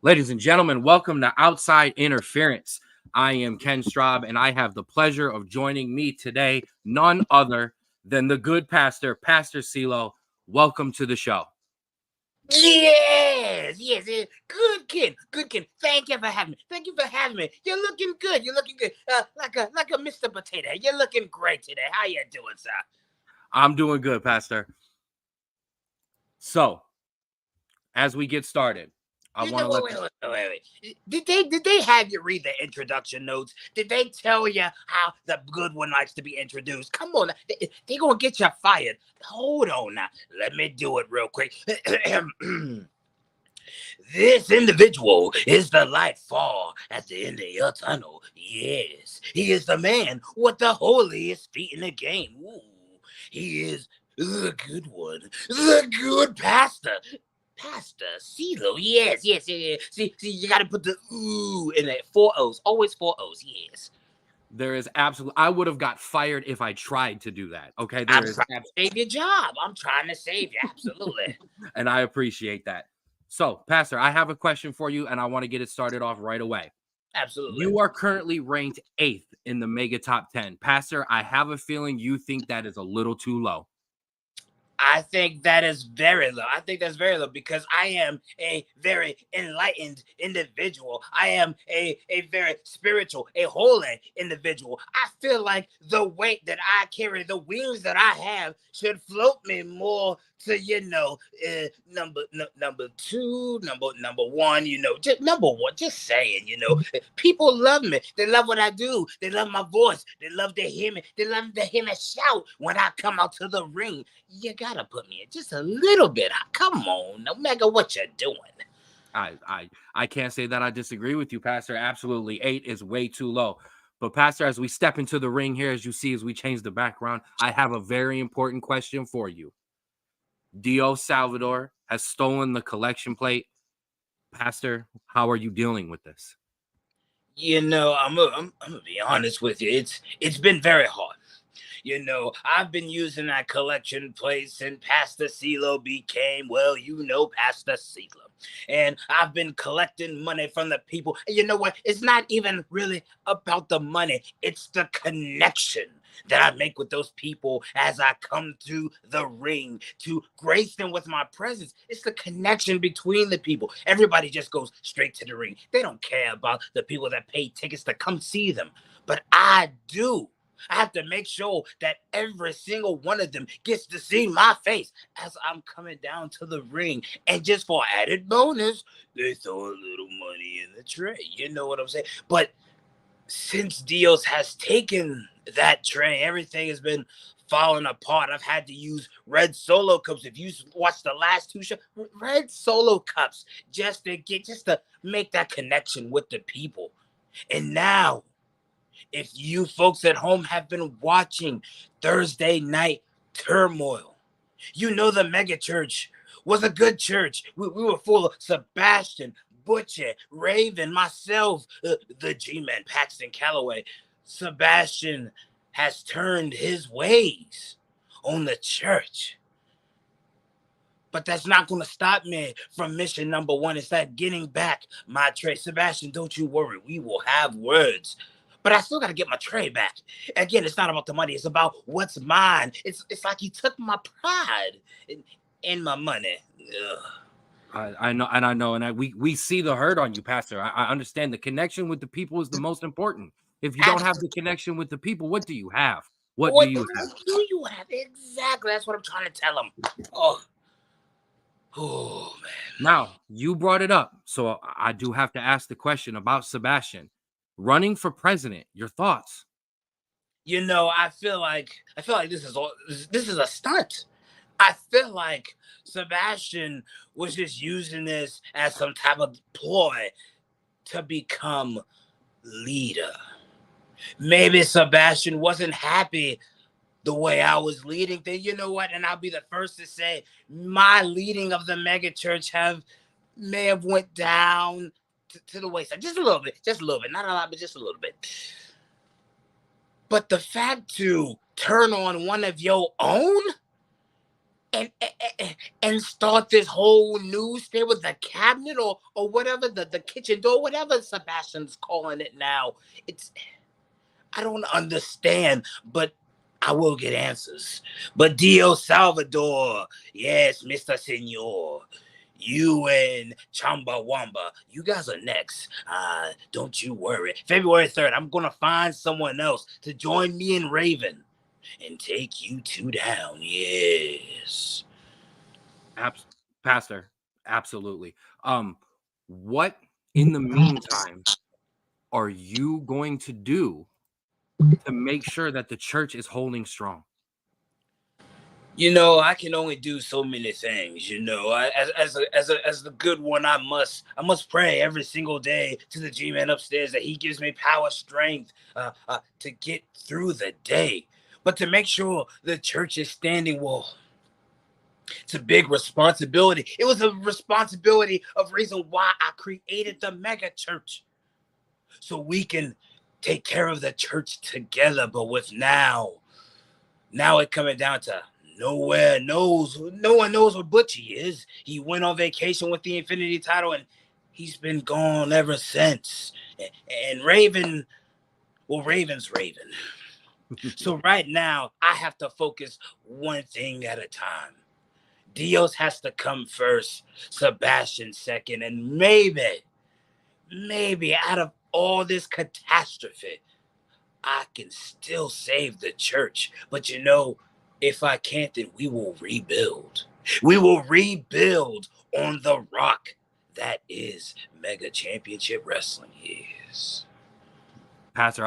Ladies and gentlemen, welcome to Outside Interference. I am Ken Straub, and I have the pleasure of joining me today, none other than the good pastor, Pastor CeeLo. Welcome to the show. Yes. Good kid. Thank you for having me. You're looking good. Like a Mr. Potato. You're looking great today. How you doing, sir? I'm doing good, Pastor. So, as we get started, Wait. Did they have you read the introduction notes? Did they tell you how the good one likes to be introduced? Come on, they gonna get you fired. Hold on now. Let me do it real quick. This individual is the light far at the end of your tunnel. Yes, he is the man with the holiest feet in the game. Ooh, he is the good one, the good pastor. Pastor CeeLo, yes. See, you gotta put the ooh in it. 4 O's, always 4 O's, yes. there is absolutely, I would have got fired if I tried to do that. Okay, I'm trying to save your job. I'm trying to save you, absolutely. and I appreciate that. So, Pastor, I have a question for you, and I want to get it started off right away. Absolutely. You are currently ranked 8th in the Mega Top 10. Pastor, I have a feeling you think that is a little too low. I think that is very low. Because I am a very enlightened individual. I am a very spiritual, a holy individual. I feel like the weight that I carry, the wings that I have, should float me more to, number two, number one, just number one, just saying, people love me. They love what I do. They love my voice. They love to hear me. They love to hear me shout when I come out to the ring. You gotta put me in just a little bit. Come on, no matter what you're doing. I can't say that I disagree with you, Pastor. Absolutely. 8 is way too low. But Pastor, as we step into the ring here, as you see, as we change the background, I have a very important question for you. Dio Salvador has stolen the collection plate. Pastor, how are you dealing with this? I'm gonna be honest with you. It's been very hard. I've been using that collection plate since Pastor CeeLo became, Pastor CeeLo. And I've been collecting money from the people. And you know what? It's not even really about the money. It's the connection that I make with those people as I come to the ring to grace them with my presence. It's the connection between the people. Everybody just goes straight to the ring. They don't care about the people that pay tickets to come see them. But I do. I have to make sure that every single one of them gets to see my face as I'm coming down to the ring. And just for added bonus, they throw a little money in the tray. You know what I'm saying? But since Dios has taken that tray, everything has been falling apart. I've had to use red Solo cups. If you watch the last 2 shows, red Solo cups just to make that connection with the people. And now, if you folks at home have been watching Thursday Night Turmoil, you know the mega church was a good church. We were full of Sebastian, Butcher, Raven, myself, the G-Man, Paxton Calloway. Sebastian has turned his ways on the church. But that's not going to stop me from mission number 1. It's that getting back my tray. Sebastian, don't you worry. We will have words. But I still got to get my tray back. Again, it's not about the money. It's about what's mine. It's like he took my pride in my money. Ugh. I know, and we see the hurt on you, Pastor. I understand the connection with the people is the most important. If you don't have the connection with the people, what do you have? What do you have? Exactly. That's what I'm trying to tell him. Oh, man. Now, you brought it up, so I do have to ask the question about Sebastian. Running for president, your thoughts? I feel like this is a stunt. I feel like Sebastian was just using this as some type of ploy to become leader. Maybe Sebastian wasn't happy the way I was leading things. You know what? And I'll be the first to say my leading of the mega church may have went down to the wayside. Just a little bit. Not a lot, but just a little bit. But the fact to turn on one of your own, and start this whole news there with the cabinet or whatever, the kitchen door, whatever Sebastian's calling it now. It's I don't understand, but I will get answers. But Dio Salvador, yes, Mr. Senor, you and Chumbawamba, you guys are next. Don't you worry. February 3rd, I'm gonna find someone else to join me and Raven and take you two down. Yes. Pastor, absolutely. What in the meantime are you going to do to make sure that the church is holding strong? You know, I can only do so many things. You know, as the good one, I must pray every single day to the G-man upstairs that he gives me power, strength, to get through the day. But to make sure the church is standing, well, it's a big responsibility. It was a responsibility of reason why I created the mega church, so we can take care of the church together. But with now it coming down to no one knows where Butchie is. He went on vacation with the Infinity title, and he's been gone ever since. And Raven, well, Raven's Raven. So right now, I have to focus one thing at a time. Dios has to come first, Sebastian second, and maybe out of all this catastrophe, I can still save the church. But you know, if I can't, then we will rebuild. We will rebuild on the rock that is Mega Championship Wrestling. Yes. Pastor,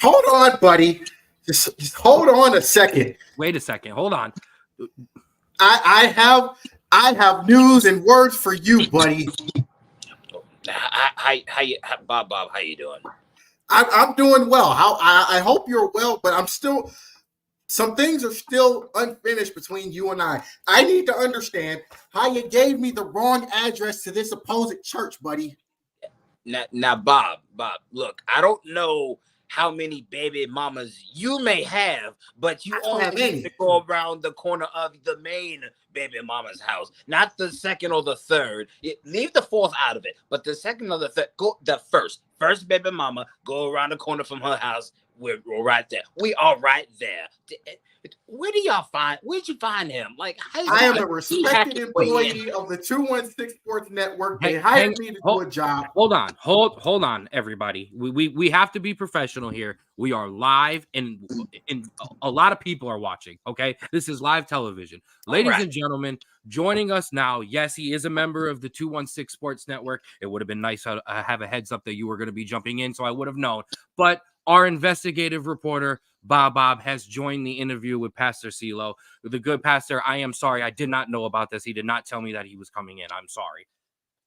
hold on, buddy. Just hold on a second. Wait a second. Hold on. I have news and words for you, buddy. Bob, how you doing? I'm doing well. I hope you're well, but some things are still unfinished between you and I. I need to understand how you gave me the wrong address to this opposing church, buddy. Now, Bob, look, I don't know how many baby mamas you may have, but you only need to go around the corner of the main baby mama's house, not the second or the third. Leave the fourth out of it, but the second or the third, go the first baby mama, go around the corner from her house. We're right there. We are right there. Where'd you find him? Like, I am a respected employee of the 216 Sports Network. They hired me to do a job. Hold on, everybody. We have to be professional here. We are live, and a lot of people are watching. Okay, this is live television, ladies and gentlemen. Joining us now, yes, he is a member of the 216 Sports Network. It would have been nice to have a heads up that you were going to be jumping in, so I would have known. But our investigative reporter, Bob, has joined the interview with Pastor CeeLo. The good pastor, I am sorry. I did not know about this. He did not tell me that he was coming in. I'm sorry.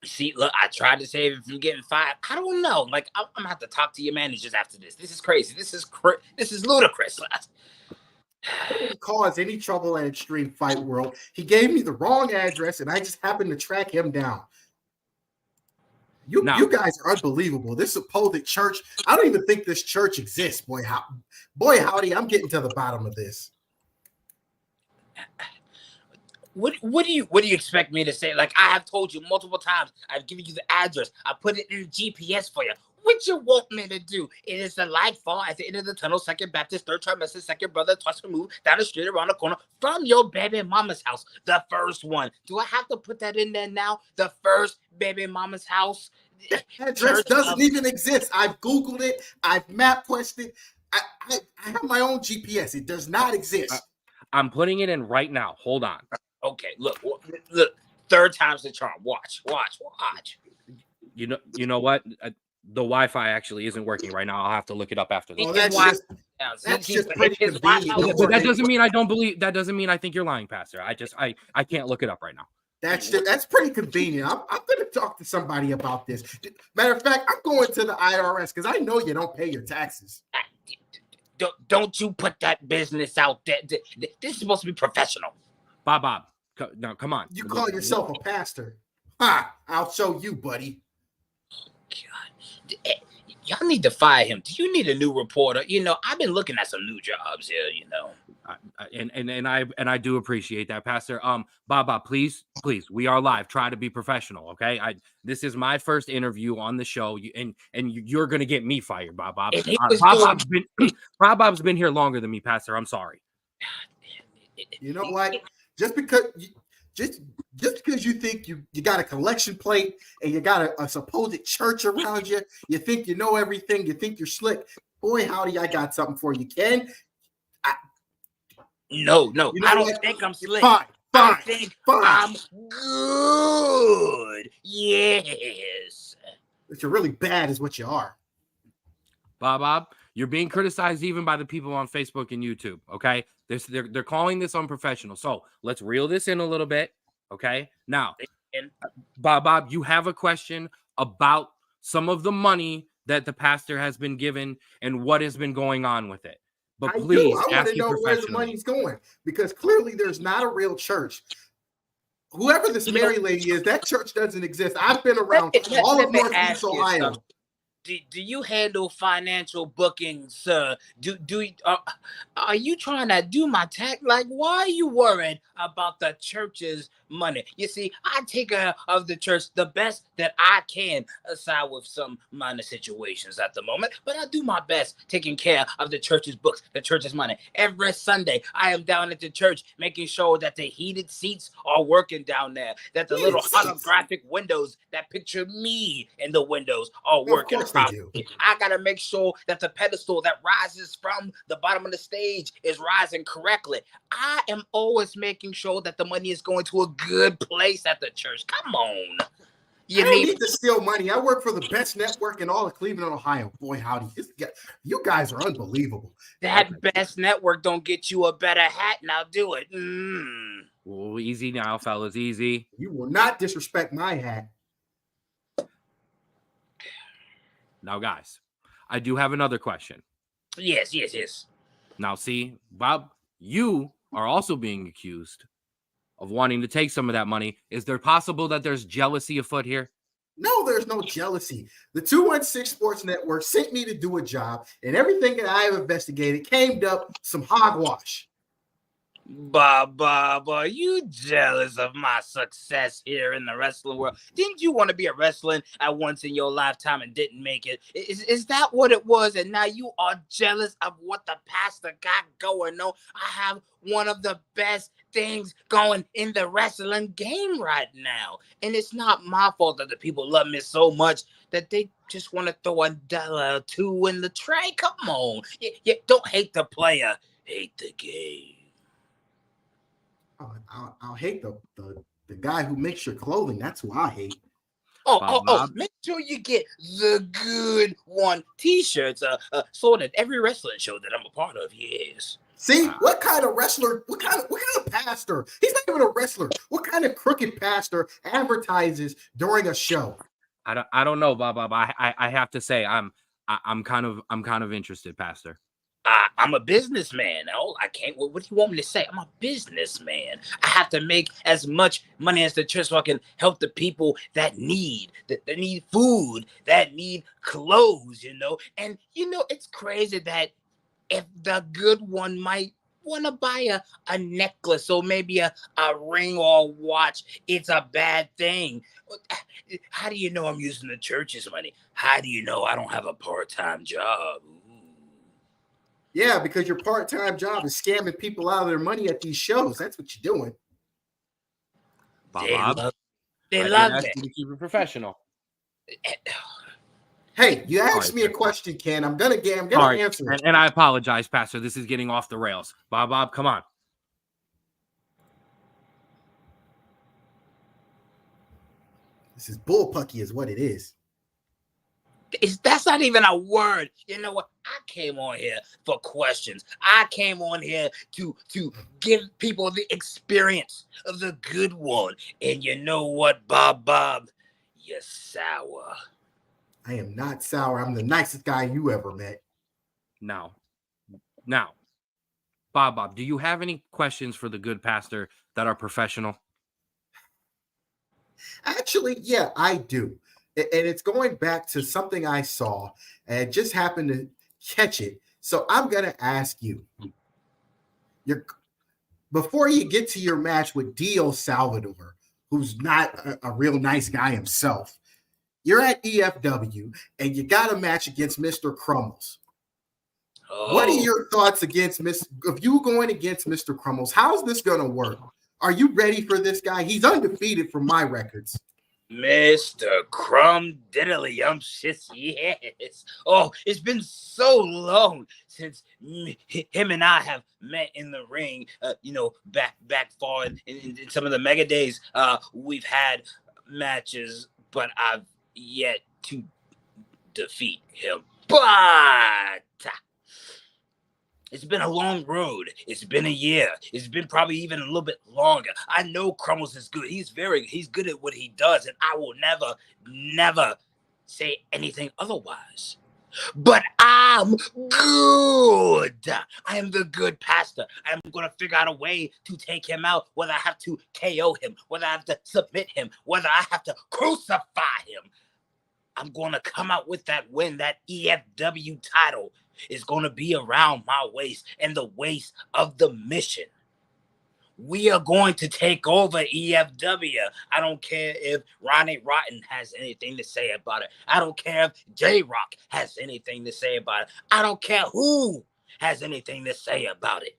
See, look, I tried to save him from getting fired. I don't know. Like, I'm going to have to talk to your managers after this. This is crazy. This is ludicrous. I didn't cause any trouble at Extreme Fight World. He gave me the wrong address, and I just happened to track him down. You guys are unbelievable. This supposed church, I don't even think this church exists. Boy, howdy, I'm getting to the bottom of this. What do you expect me to say? Like, I have told you multiple times, I've given you the address. I put it in the GPS for you. What you want me to do? It is the light fall at the end of the tunnel, Second Baptist, third trimester, second brother, twice removed, down the street, around the corner, from your baby mama's house. The first one. Do I have to put that in there now? The first baby mama's house? That address doesn't even exist. I've Googled it. I've map quested it. I have my own GPS. It does not exist. I'm putting it in right now. Hold on. Okay, look. Third time's the charm. Watch. You know what? The Wi-Fi actually isn't working right now. I'll have to look it up after this. Oh, that's just pretty convenient. But that doesn't mean I don't believe. That doesn't mean I think you're lying, Pastor. I can't look it up right now. That's pretty convenient. I'm going to talk to somebody about this. Matter of fact, I'm going to the IRS because I know you don't pay your taxes. Don't you put that business out there. This is supposed to be professional. Bob. No, come on. You call yourself a pastor. Ha! I'll show you, buddy. God. Y'all need to fire him. Do you need a new reporter? You know, I've been looking at some new jobs here, you know. I do appreciate that, Pastor. Bob, please, we are live. Try to be professional, okay? This is my first interview on the show, and you're gonna get me fired, Bob. Bob's been here longer than me, Pastor. I'm sorry. You know what? Just because you think you got a collection plate and you got a supposed church around you, you think you know everything, you think you're slick. Boy, howdy, I got something for you, Ken. No, You know I don't what? think I'm slick. Fine. I think I'm good. Yes. But you're really bad is what you are. Bob, you're being criticized even by the people on Facebook and YouTube, okay? They're calling this unprofessional. So let's reel this in a little bit, okay? Now, Bob, you have a question about some of the money that the pastor has been given and what has been going on with it. But please, I want to know where the money's going, because clearly there's not a real church. Whoever this Mary lady is, that church doesn't exist. I've been around all of Northeast Ohio. Do you handle financial bookings, sir? Are you trying to do my tax? Like, why are you worried about the church's money? You see, I take care of the church the best that I can, aside with some minor situations at the moment. But I do my best taking care of the church's books, the church's money. Every Sunday, I am down at the church making sure that the heated seats are working down there, that the little holographic windows that picture me in the windows are working. I gotta make sure that the pedestal that rises from the bottom of the stage is rising correctly. I am always making sure that the money is going to a good place at the church. Come on. You don't need to steal money. I work for the best network in all of Cleveland, Ohio. Boy, howdy. You guys are unbelievable. That best network don't get you a better hat. Now do it. Oh, easy now, fellas. Easy. You will not disrespect my hat. Now, guys, I do have another question. Yes. Now, see, Bob, you are also being accused of wanting to take some of that money. Is there possible that there's jealousy afoot here? No, there's no jealousy. The 216 Sports Network sent me to do a job, and everything that I have investigated came up some hogwash. Bob, are you jealous of my success here in the wrestling world? Didn't you want to be a wrestler at once in your lifetime and didn't make it? Is that what it was? And now you are jealous of what the pastor got going on? I have one of the best things going in the wrestling game right now. And it's not my fault that the people love me so much that they just want to throw $1 or $2 in the tray. Come on. You don't hate the player, hate the game. I'll hate the guy who makes your clothing. That's who I hate. Make sure you get the good one t-shirts sold at every wrestling show that I'm a part of. Yes. See, what kind of wrestler, what kind of pastor? He's not even a wrestler. What kind of crooked pastor advertises during a show? I don't know, Bob. I have to say I'm kind of interested, Pastor. I'm a businessman. Oh, I can't. What do you want me to say? I'm a businessman. I have to make as much money as the church so I can help the people that need food, that need clothes, And, it's crazy that if the good one might want to buy a necklace or maybe a ring or a watch, it's a bad thing. How do you know I'm using the church's money? How do you know I don't have a part-time job? Yeah, because your part-time job is scamming people out of their money at these shows. That's what you're doing. Bob, they love it. To keep it professional. Hey, you asked me a question, Ken. I'm gonna answer it. And I apologize, Pastor. This is getting off the rails. Bob, come on. This is bullpucky, is what it is. That's not even a word. You know what? I came on here for questions. I came on here to give people the experience of the good one. And you know what, Bob? You're sour. I am not sour. I'm the nicest guy you ever met. Now, Bob, do you have any questions for the good pastor that are professional? Actually, yeah, I do. And it's going back to something I saw and just happened to catch it. So I'm going to ask you. before you get to your match with Dio Salvador, who's not a real nice guy himself, you're at EFW and you got a match against Mr. Crumbles. Oh. What are your thoughts against if you going against Mr. Crumbles? How's this going to work? Are you ready for this guy? He's undefeated from my records. Mr. Crumb Diddlyumptious, yes. Oh, it's been so long since him and I have met in the ring. Back far in some of the mega days, we've had matches, but I've yet to defeat him. But it's been a long road. It's been a year. It's been probably even a little bit longer. I know Crumbles is good. He's good at what he does, and I will never say anything otherwise. But I'm good. I am the good pastor. I'm going to figure out a way to take him out, whether I have to KO him, whether I have to submit him, whether I have to crucify him. I'm going to come out with that win. That EFW title is going to be around my waist and the waist of the mission. We are going to take over EFW. I don't care if Ronnie Rotten has anything to say about it. I don't care if J-Rock has anything to say about it. I don't care who has anything to say about it.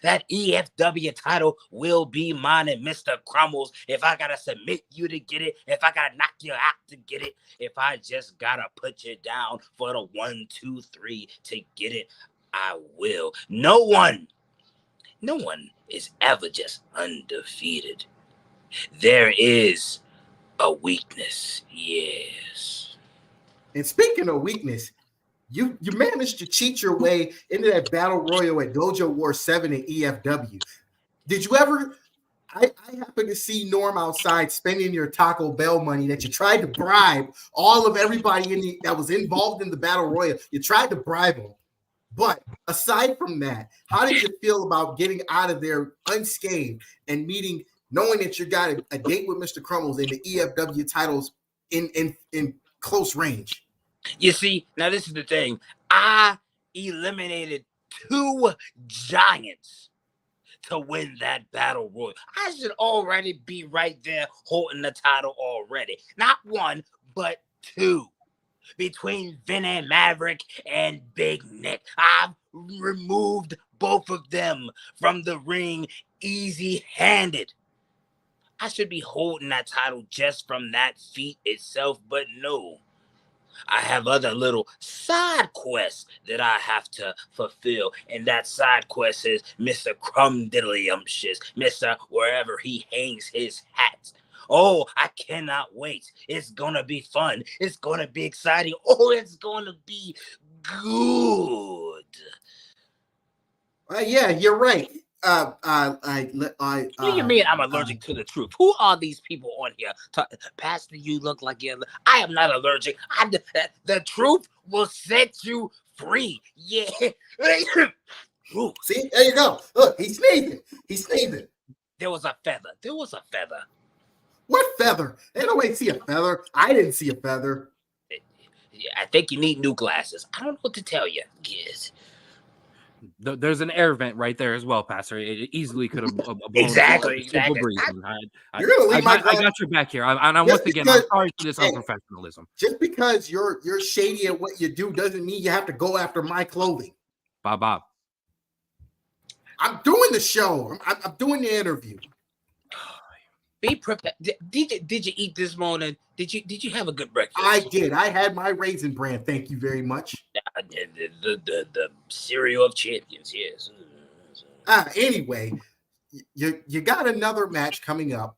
That EFW title will be mine and Mr. Crumbles. If I got to submit you to get it, if I got to knock you out to get it, if I just got to put you down for the 1, 2, 3 to get it, I will. No one is ever just undefeated. There is a weakness, yes. And speaking of weakness, you managed to cheat your way into that battle royal at Dojo War 7 at EFW. Did you ever? I happened to see Norm outside spending your Taco Bell money that you tried to bribe all of everybody that was involved in the battle royal. You tried to bribe them. But aside from that, how did you feel about getting out of there unscathed and knowing that you got a date with Mr. Crumbles and the EFW titles in close range? You see, now this is the thing. I eliminated 2 giants to win that battle royal. I should already be right there holding the title already. Not 1, but 2. Between Vinny Maverick and Big Nick, I've removed both of them from the ring easy-handed. I should be holding that title just from that feat itself, but no. I have other little side quests that I have to fulfill. And that side quest is Mr. Crumb Diddlyumptious, Mr. Wherever he hangs his hat. Oh, I cannot wait. It's going to be fun. It's going to be exciting. Oh, it's going to be good. Yeah, you're right. What do you mean I'm allergic to the truth? Who are these people on here? Pastor, you look like you're... I am not allergic. The truth will set you free. Yeah. Ooh, see, there you go. Look, he's sneezing. There was a feather. What feather? Ain't no way to see a feather. I didn't see a feather. I think you need new glasses. I don't know what to tell you. Yes. There's an air vent right there as well, Pastor. It easily could have blown exactly. I got your back here. And once again, I'm sorry for this unprofessionalism. Just because you're shady at what you do doesn't mean you have to go after my clothing. Bob. I'm doing the show. I'm doing the interview. Be prepared. Did you eat this morning? Did you have a good breakfast? I did. I had my Raisin Bran. Thank you very much. The cereal of champions. Yes. Anyway, you got another match coming up.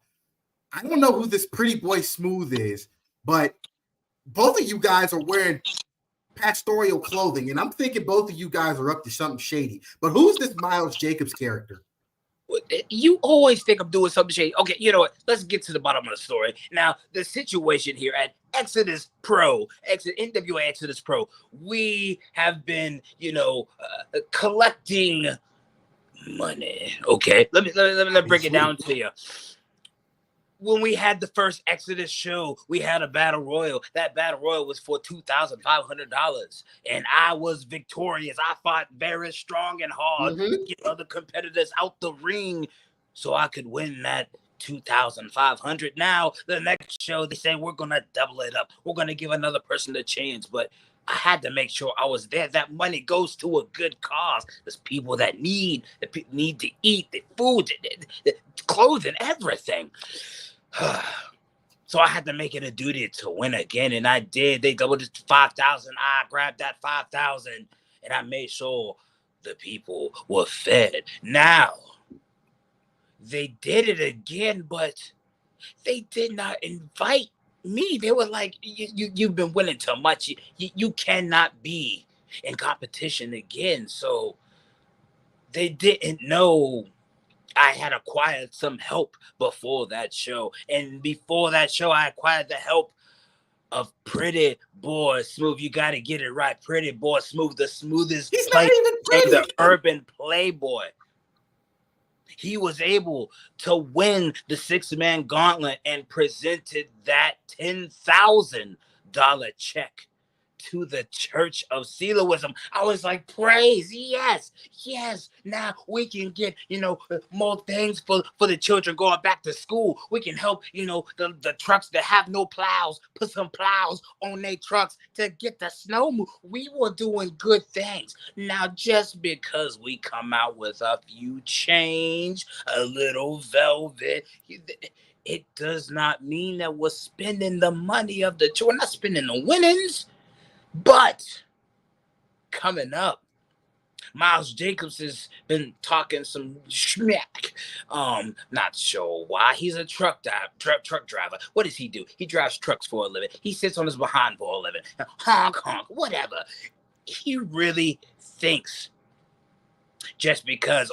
I don't know who this Pretty Boy Smooth is, but both of you guys are wearing pastoral clothing, and I'm thinking both of you guys are up to something shady. But who's this Miles Jacobs character? You always think I'm doing something shady. Okay, you know what? Let's get to the bottom of the story. Now, the situation here at NWA Exodus Pro, we have been, collecting money. Okay, let me break it down to you. when we had the first Exodus show, we had a battle royal. That battle royal was for $2,500, and I was victorious. I fought very strong and hard to get other competitors out the ring so I could win that 2,500. Now the next show, they say we're gonna double it up. We're gonna give another person a chance, but I had to make sure I was there. That money goes to a good cause. There's people that need to eat, the food, the clothing, everything. So I had to make it a duty to win again, and I did. They doubled it to 5,000. I grabbed that 5,000, and I made sure the people were fed. Now they did it again, but they did not invite me. They were like, you've been winning too much. You cannot be in competition again. So they didn't know I had acquired some help before that show. And before that show, I acquired the help of Pretty Boy Smooth. You got to get it right. Pretty Boy Smooth, the smoothest player in the urban playboy. He was able to win the 6-man gauntlet and presented that $10,000 check to the Church of Siloism. I was like, praise, yes. Now we can get, more things for the children going back to school. We can help, the trucks that have no plows, put some plows on their trucks to get the snow moved. We were doing good things. Now, just because we come out with a few change, a little velvet, it does not mean that we're spending the money of the children. We're not spending the winnings. But coming up, Miles Jacobs has been talking some schmack. Not sure why. He's a truck driver. What does he do? He drives trucks for a living. He sits on his behind for a living. Honk, whatever. He really thinks just because,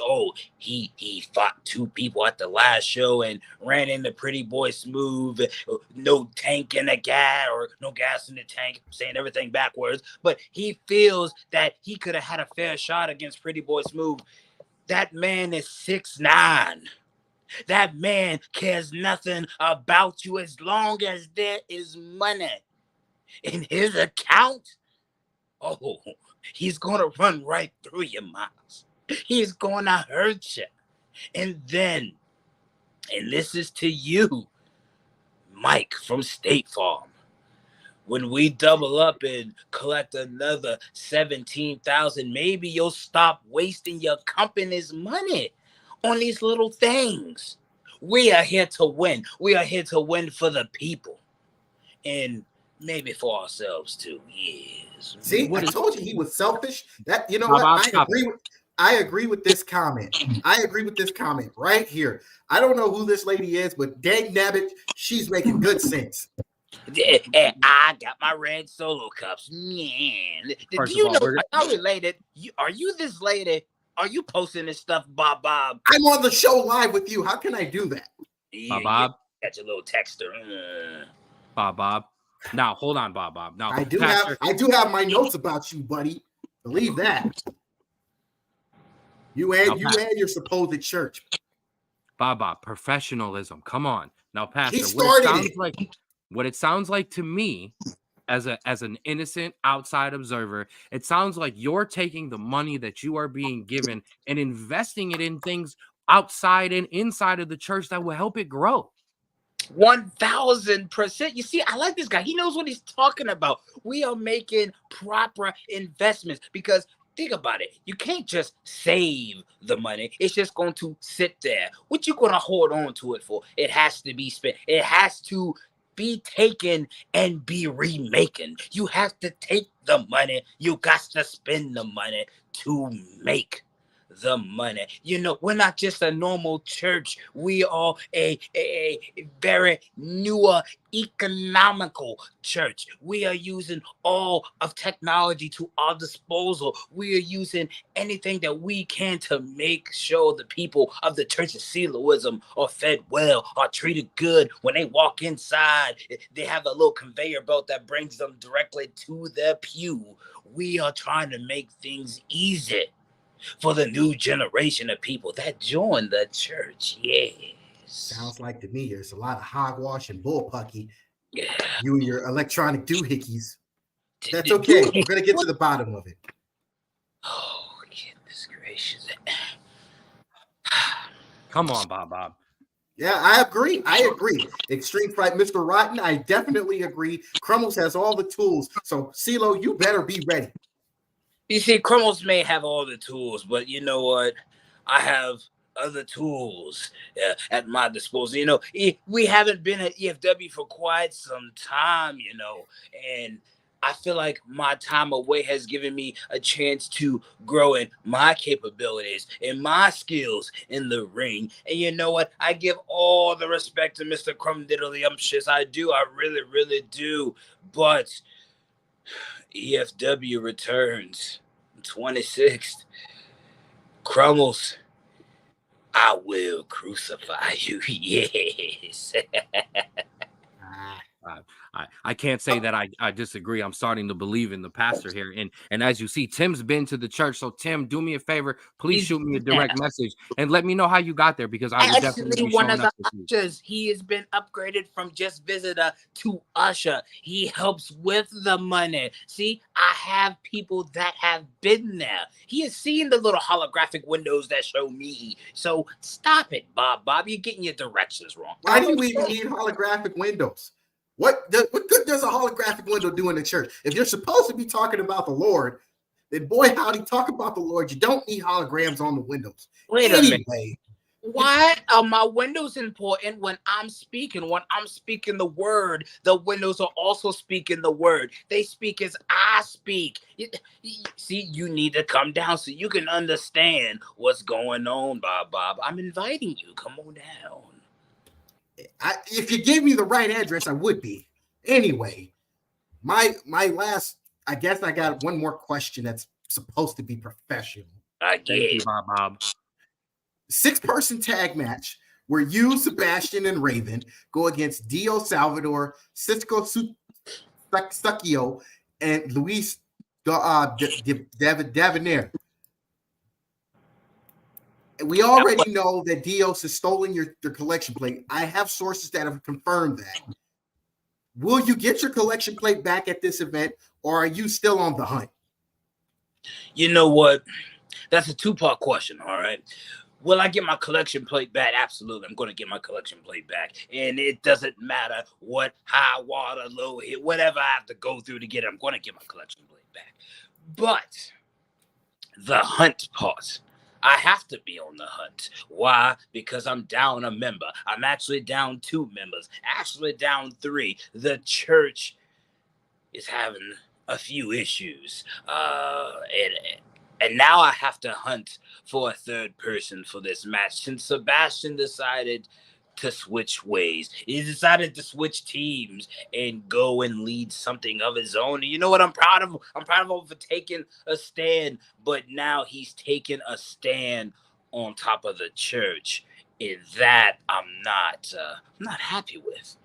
he fought 2 people at the last show and ran into Pretty Boy Smooth, no tank in the gas or no gas in the tank, saying everything backwards, but he feels that he could have had a fair shot against Pretty Boy Smooth. That man is 6'9". That man cares nothing about you as long as there is money in his account. He's going to run right through you, Miles. He's gonna hurt you. And this is to you, Mike from State Farm. When we double up and collect another 17,000, maybe you'll stop wasting your company's money on these little things. We are here to win. We are here to win for the people. And maybe for ourselves too. Yes. See, I told you he was selfish. That what? I agree with this comment. I agree with this comment right here. I don't know who this lady is, but dang nabbit, she's making good sense. I got my red Solo cups. Man, do you know? Are you related? Are you this lady? Are you posting this stuff, Bob? I'm on the show live with you. How can I do that? Bob. That's a little texter. Bob. Now hold on, Bob. Now I do have my notes about you, buddy. Believe that. You and your supposed church. Bob, professionalism. Come on. Now, Pastor, what it sounds like to me as an innocent outside observer, it sounds like you're taking the money that you are being given and investing it in things outside and inside of the church that will help it grow. 1,000%. You see, I like this guy. He knows what he's talking about. We are making proper investments because think about it. You can't just save the money. It's just going to sit there. What you going to hold on to it for? It has to be spent. It has to be taken and be remaking. You have to take the money. You got to spend the money to make the money. We're not just a normal church. We are a very newer economical church. We are using all of technology to our disposal. We are using anything that we can to make sure the people of the Church of Siloism are fed well, are treated good. When they walk inside, they have a little conveyor belt that brings them directly to their pew. We are trying to make things easy for the new generation of people that join the church. Yes. Sounds like to me there's a lot of hogwash and bullpucky. Yeah. You and your electronic doohickeys. That's okay. We're gonna get to the bottom of it. Oh, goodness gracious. Come on, Bob. Yeah, I agree. Extreme Fight, Mr. Rotten, I definitely agree. Crumbles has all the tools. So, CeeLo, you better be ready. You see, Crumbles may have all the tools, but you know what? I have other tools at my disposal. You know, we haven't been at EFW for quite some time, you know, and I feel like my time away has given me a chance to grow in my capabilities and my skills in the ring. And you know what? I give all the respect to Mr. Crumdiddlyumptious. I do. I really, really do. But EFW returns 26th. Crumbles, I will crucify you. Yes. I can't say that I disagree. I'm starting to believe in the pastor here. And as you see, Tim's been to the church. So Tim, do me a favor. Please shoot me a direct message and let me know how you got there, because I will definitely be one showing of the up with you. ushers. He has been upgraded from just visitor to usher. He helps with the money. See, I have people that have been there. He has seen the little holographic windows that show me. So stop it, Bob. You're getting your directions wrong. Why do you even need holographic windows? What good does a holographic window do in the church? If you're supposed to be talking about the Lord, then boy, howdy, talk about the Lord. You don't need holograms on the windows. Wait a minute. Why are my windows important when I'm speaking? When I'm speaking the word, the windows are also speaking the word. They speak as I speak. See, you need to come down so you can understand what's going on, Bob. I'm inviting you. Come on down. If you gave me the right address, I would be. Anyway, my last, I guess I got one more question that's supposed to be professional. Thank you, Bob. 6-person tag match where you, Sebastian, and Raven go against Dio Salvador, Cisco Succhio, and Luis Debonair. We already know that Dios has stolen your collection plate. I have sources that have confirmed that. Will you get your collection plate back at this event, or are you still on the hunt? You know what? That's a two-part question, all right? Will I get my collection plate back? Absolutely. I'm going to get my collection plate back. And it doesn't matter what high water, low hit, whatever I have to go through to get it, I'm going to get my collection plate back. But the hunt part, I have to be on the hunt. Why? Because I'm down a member. I'm actually down 2 members. Actually down 3. The church is having a few issues. And now I have to hunt for a 3rd person for this match. Since Sebastian decided to switch ways, he decided to switch teams and go and lead something of his own. And you know what? I'm proud of him. I'm proud of him for taking a stand. But now he's taken a stand on top of the church, and that I'm not happy with.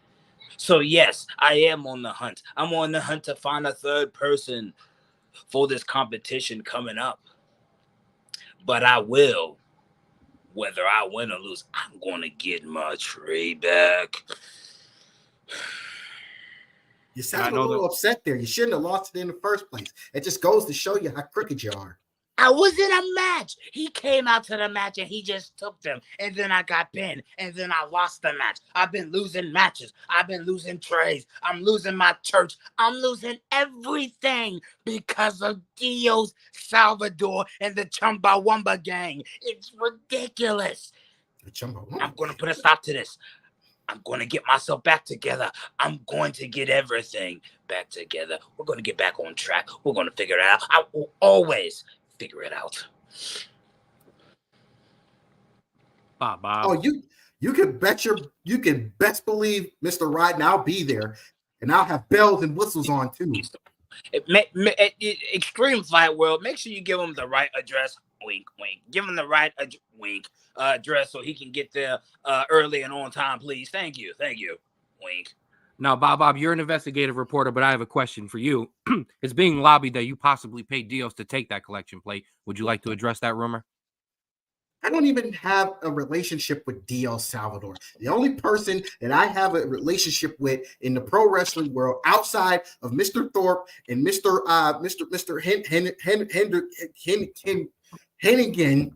So yes, I am on the hunt. I'm on the hunt to find a 3rd person for this competition coming up. But I will, whether I win or lose, I'm going to get my tray back. You sound a little upset there. You shouldn't have lost it in the first place. It just goes to show you how crooked you are. I was in a match. He came out to the match and he just took them. And then I got pinned. And then I lost the match. I've been losing matches. I've been losing trays. I'm losing my church. I'm losing everything because of Dios Salvador and the Chumbawamba gang. It's ridiculous. I'm going to put a stop to this. I'm going to get myself back together. I'm going to get everything back together. We're going to get back on track. We're going to figure it out. I will always figure it out. Bob. Oh, you can best believe, Mr. Rodden, I'll be there, and I'll have bells and whistles on too. Extreme Fight World, make sure you give him the right address. Wink, wink. Give him the right address so he can get there early and on time, please. Thank you. Wink. Now, Bob, you're an investigative reporter, but I have a question for you. It's being lobbied that you possibly paid Dios to take that collection plate. Would you like to address that rumor? I don't even have a relationship with D.L. Salvador. The only person that I have a relationship with in the pro wrestling world outside of Mr. Thorpe and Mr. Hennigan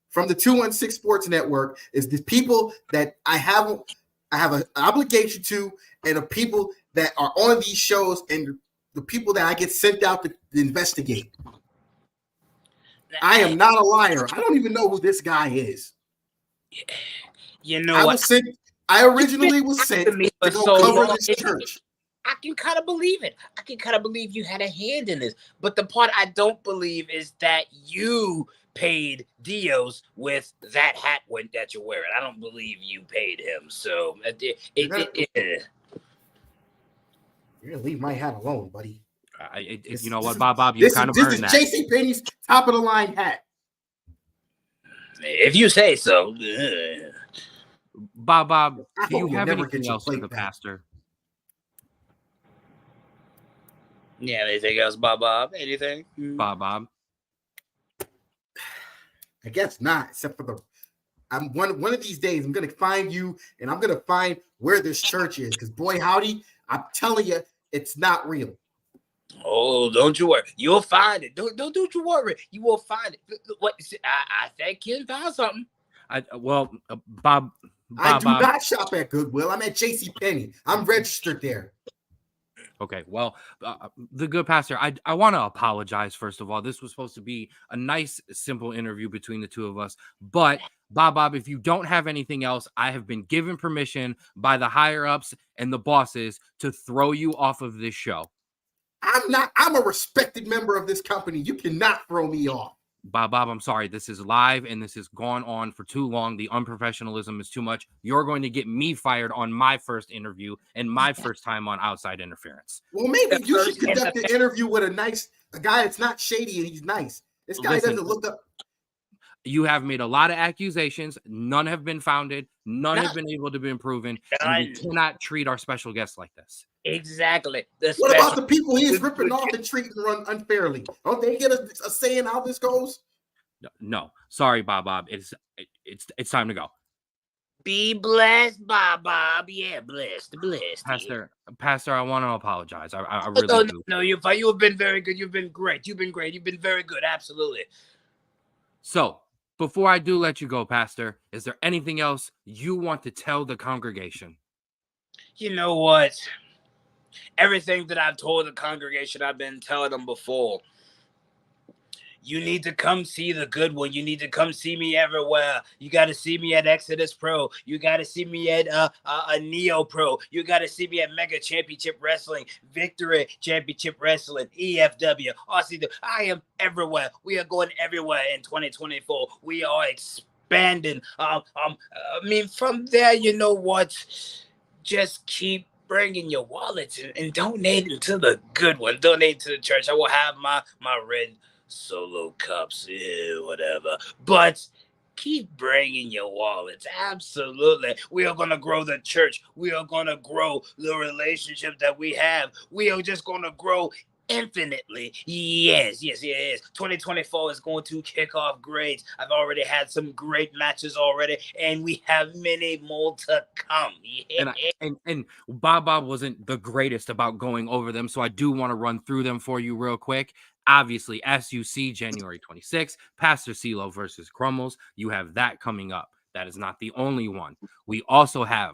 from the 216 Sports Network is the people that I have an obligation to, and the people that are on these shows, and the people that I get sent out to investigate. I am not a liar. I don't even know who this guy is. You know what? I originally was sent to go cover this church. I can kind of believe it. I can kind of believe you had a hand in this. But the part I don't believe is that you paid Dios with that hat that you're wearing. I don't believe you paid him. So You're gonna leave my hat alone, buddy. You know what, Bob? You kind of earned that. This is JCPenney's top of the line hat. If you say so. Bob, do you have anything else for the pastor? Yeah, anything else, Bob? Anything? Bob. I guess not, except for I'm one of these days I'm gonna find you and I'm gonna find where this church is, because boy howdy, I'm telling you, it's not real. Oh, don't you worry. You'll find it. Don't you worry. You will find it. What? I think Ken found something. Bob. I do not shop at Goodwill. I'm at JCPenney. I'm registered there. Okay, well, the good pastor, I want to apologize, first of all. This was supposed to be a nice, simple interview between the two of us. But, Bob, if you don't have anything else, I have been given permission by the higher-ups and the bosses to throw you off of this show. I'm a respected member of this company. You cannot throw me off. Bob, I'm sorry. This is live, and this has gone on for too long. The unprofessionalism is too much. You're going to get me fired on my first interview and my first time on Outside Interference. Well, maybe you should conduct an interview with a guy that's not shady and he's nice. This guy doesn't look up. You have made a lot of accusations. None have been founded. None have been able to be proven. And we cannot treat our special guests like this. Exactly. What about the people he is ripping off and treating unfairly? Don't they get a say in how this goes? No. Sorry, Bob. It's time to go. Be blessed, Bob. Yeah, blessed. Pastor, I want to apologize. I really do. No, you have been very good. You've been great. You've been very good. Absolutely. So, before I do let you go, Pastor, is there anything else you want to tell the congregation? You know what? Everything that I've told the congregation, I've been telling them before. You need to come see the good one. You need to come see me everywhere. You got to see me at Exodus Pro. You got to see me at a Neo Pro. You got to see me at Mega Championship Wrestling, Victory Championship Wrestling, EFW, RCW. I am everywhere. We are going everywhere in 2024. We are expanding. From there, you know what? Just keep bringing your wallets and donating to the good one. Donate to the church. I will have my red Solo cups, whatever. But keep bringing your wallets. Absolutely. We are going to grow the church. We are going to grow the relationship that we have. We are just going to grow infinitely. Yes. 2024 is going to kick off great. I've already had some great matches already, and we have many more to come. Yeah. And Bob wasn't the greatest about going over them, so I do want to run through them for you real quick. Obviously, SUC January 26th, Pastor CeeLo versus Crumbles. You have that coming up. That is not the only one. We also have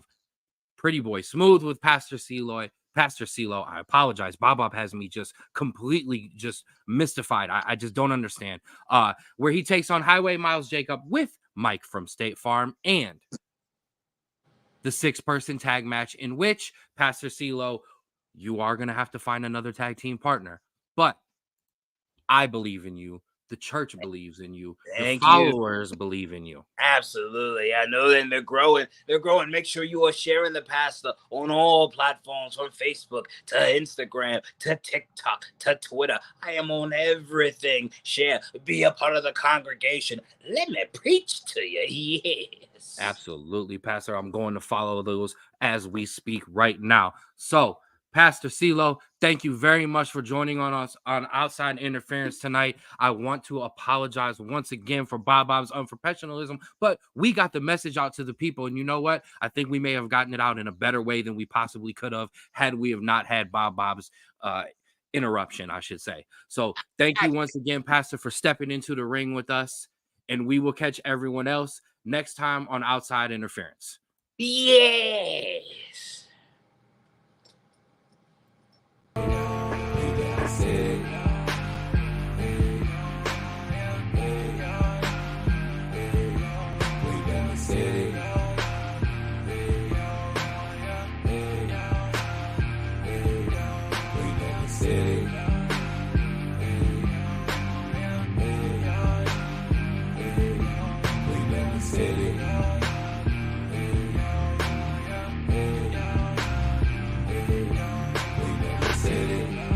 Pretty Boy Smooth with Pastor CeeLo. I apologize. Bob has me just completely just mystified. I just don't understand. Where he takes on Highway Miles Jacob with Mike from State Farm, and the 6-person tag match in which Pastor CeeLo, you are going to have to find another tag team partner. But I believe in you. The church believes in you. The followers believe in you. Absolutely. I know that they're growing. Make sure you are sharing the pastor on all platforms, from Facebook to Instagram to TikTok to Twitter. I am on everything. Share. Be a part of the congregation. Let me preach to you. Yes. Absolutely, Pastor. I'm going to follow those as we speak right now. So, Pastor CeeLo, thank you very much for joining on us on Outside Interference tonight. I want to apologize once again for Bob's unprofessionalism, but we got the message out to the people. And you know what? I think we may have gotten it out in a better way than we possibly could have had we have not had Bob's interruption, I should say. So thank you once again, Pastor, for stepping into the ring with us. And we will catch everyone else next time on Outside Interference. Yes. City.